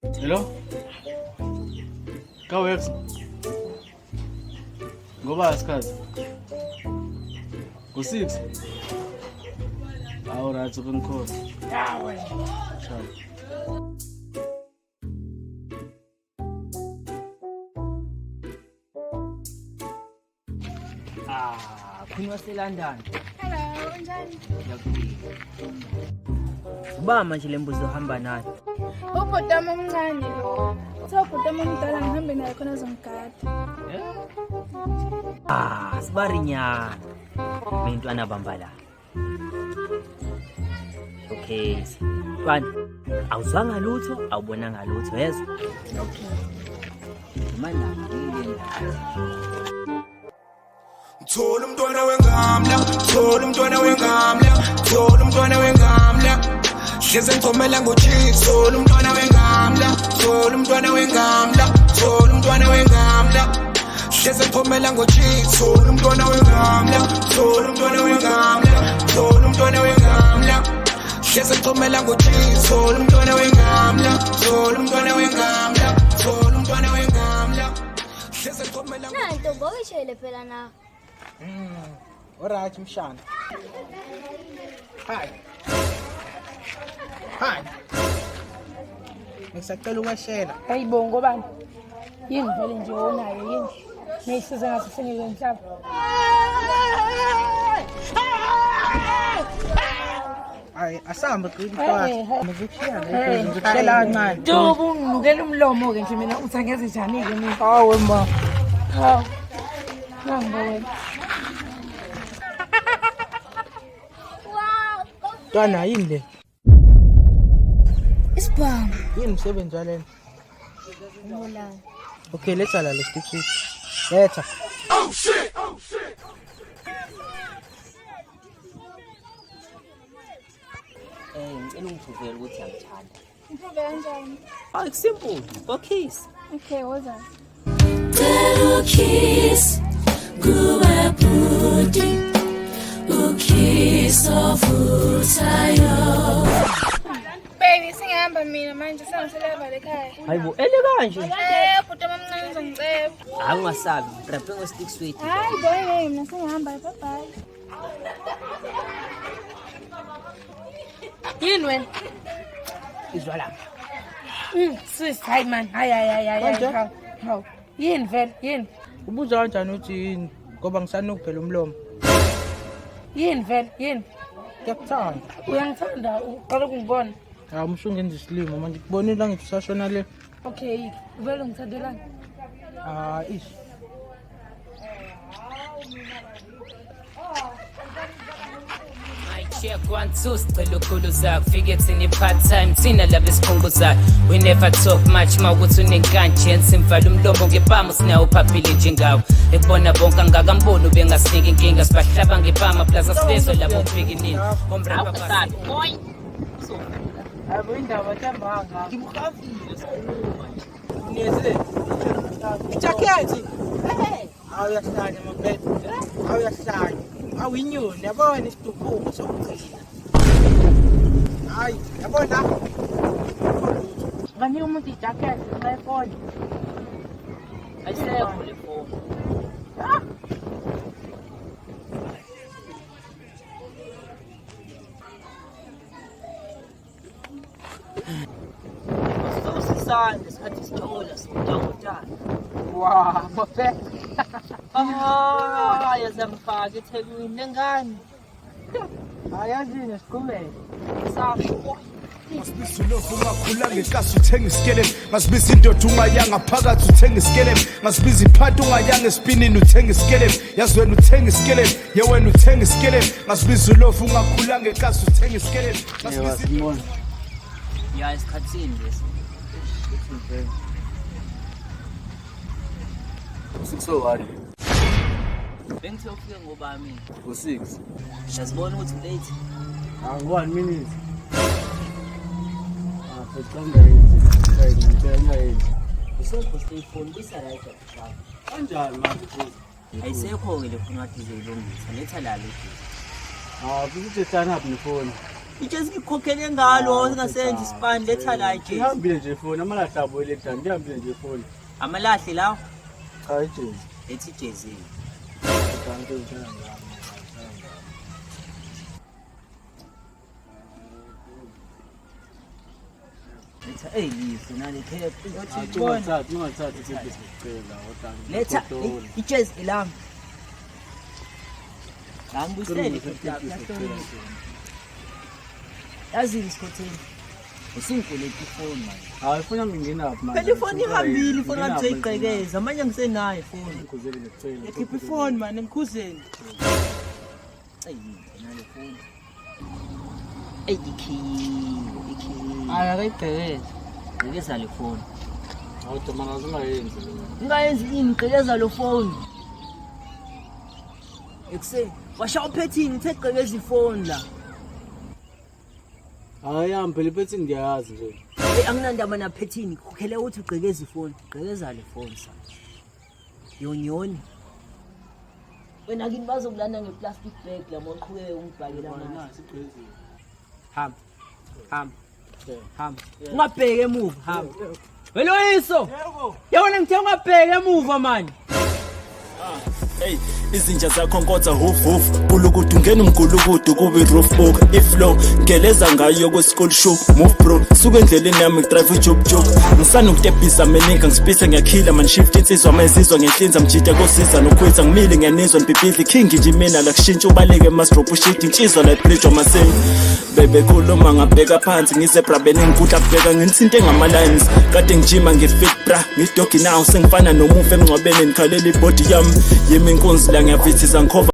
Hello? Kawex. Ngoba asikazi. Ku6. Alright, ukungikhona. Yawe. Ciao. Khona waseLondon. Hello, unjani? Uba manje lembuzo ohamba nayo. Ubhotama omncane lo. Ubhotama omdala ngihambe naye khona zongigada. Sibarinyana. Mintwana bambala. Okay. Mntwana, awuzwanga lutho, awubonanga lutho, yezwa? Okay. Manje ngiyini? Thola umntwana wengamla, thola umntwana wengamla, thola umntwana wengamla. Hleze ngithomela ngoJesu, thola umntwana wengamla, thola umntwana wengamla, thola umntwana wengamla. Hleze ngithomela ngoJesu, thola umntwana wengamla, thola umntwana wengamla, thola umntwana wengamla. Hleze ngithomela ngoJesu, thola umntwana wengamla, thola umntwana wengamla, thola umntwana wengamla. Hleze ngithomela Nanto ngokishele phela na. Alright, Mshayi. Hi. Hi. Ngisacela ukwashela. Hayibongo bani? Yini vele nje onayo yini? Ngiyisiza ngathi sengile emhlaba. Hayi, asamba kwitwathi. Hey, Ngikushela kancane. Dubu ngilukela umlomo ke nje mina uthi angeze njani ke mina. Hawe ma. Hawu. Nanga wena. Twana yini le? Isibhamu. Yini msebenzi walena? Ngola. Okay, let's ala le stick sheet. Letha. Oh shit, oh shit. Ngicela ungithuvele ukuthi angithanda. Improve kanjani? It's simple. WoKiss. Okay, woza. WoKiss, kuwe budi, uKiss ovuthayo. Baby, singihamba mina manje sengiseleva lekhaya. Hayibo, ele kanje. Ubhotama omncane uzongiceba. Hayi ungasabi, raphe ngo-stick sweet. Hayi boy, mina sengihamba, bye bye. Yini wena? Izwa lapha. Swiss, hayi man. Hayi. Hawu. Yini vele? Yini? Ubuza kanjani uthi yini? Ngoba ngisanukuphela umlomo. Yini vele? Yini? Ngiyakuthanda. Uyangithanda, uqala ukungibona. Hayi umsungenza isilimo manje kubonile ngithi usashona le. Okay, vele ngithandelani? Ish. Check 1 2 sicela ukhuluza kufike thina part time thina laba esikhumbuza we never talk much mawukuthi unenkanje simvala umlomo ngebhamu sinawo phaphile njengawo ekubona bonke angakamboni ubengasiniki inkinga sibahlaba ngebhamu plaza silezo labo ubhekinini omraba basabi boy Abo indaba thambanga. Ngimkhafile sikhuluma nje. Neze. Ijakethi. Awuyahlanya mabhethu. Awuyahlanya. Awinyoni yabona isitukuko sokugcina. Hayi, yabona. Ngani umuntu ijacket ngayifona. Ayisekho le phone. Sosisane sikhathi sithola sidokotela. Wow, mafeka. Yazangifaka eThekwini nengane. Ayazini siqhubeke. Sasho. Masibisilofu ungakhula ngeKasi uthenga isikelemu Masibisi indoda ungayanga phakathi uthenga isikelemu Masibisi iphanti ungayanga espinini uthenga isikelemu Yazi wena uthenga isikelemu Ye wena uthenga isikelemu Masibisi lofu ungakhula ngeKasi uthenga isikelemu Masibisi Ya isikhatsini lesi. Usikusowari. Bengithe ufike ngoba mina. U6. Yazibona ukuthi late. 1 minute. Ngicela yenze. Usekho stayphone bisarayida kushaka. Kanjani manje? Ayisekho ke le phone wathi izolungisa. Letha la le. Kuthi turn up nefoni. ijezi ngikhokhele ngalo singasenzi ispan letha la ijezi Ngihambile nje phone amalahle abo electan ngihambile nje phone. amalahle lawo Cha ijezi. ethi ijezi Kanti ngithanda ngami. letha lihle nale khephi Ungathathi isikhathi sicela otangi. letha ijezi elami ngambusele yazi isikhotheni usinkoleti phone man Hayi funa ngingena apha manje. phela ifoni ihambile ifoni ngathi uyiqhekeza manje ngisenayo ifoni Ngikuzele ngicela. Keep phone man emkhuzeni. nale phone ikhiye Akayigqekeza. ngekeza le phone Awuthi manga zingayenzi. ungayenzi ini ngqekeza lo phone ekuse washa uphethini uthe gqekeza ifoni la Hayi hambe lipethi ngiyazi nje. anginandaba na phethini khokhele uthi ugqekeza ifoni gqekeza le phone sa yonyoni wena kini bazokulanda ngeplastic bag lamoqhubeke ungibhakela amanzi hamba ungabheke emuva hamba weloyiso yabona ngithe ungabheke emuva manje Hey, izinja zakho nkotha hoof hoof Kulukudu ngena umgulukudu kube roof book iflow geleza ngayo kwe school show move bro suka endleleni yami drive job job ngisana ukutebhisa meninga ngisipisa ngiyakhila man shift insizwa mayizizwa ngehlinza mjida kosiza nokhwetha ngimile ngiyanizwa nibhibhidli king nje mina la kushintsha ubaleke mas drop shit insizwa la bridge maseng bebe khuluma ngabheka phansi ngizebra benengikudla kubheka ngithinte ngama lines kade ngijima ngifit bra ngidogi now sengifana nomufa emncwabeni ngikhalela ibody yami yimi inkunzi la ngiyavithisa ngikhova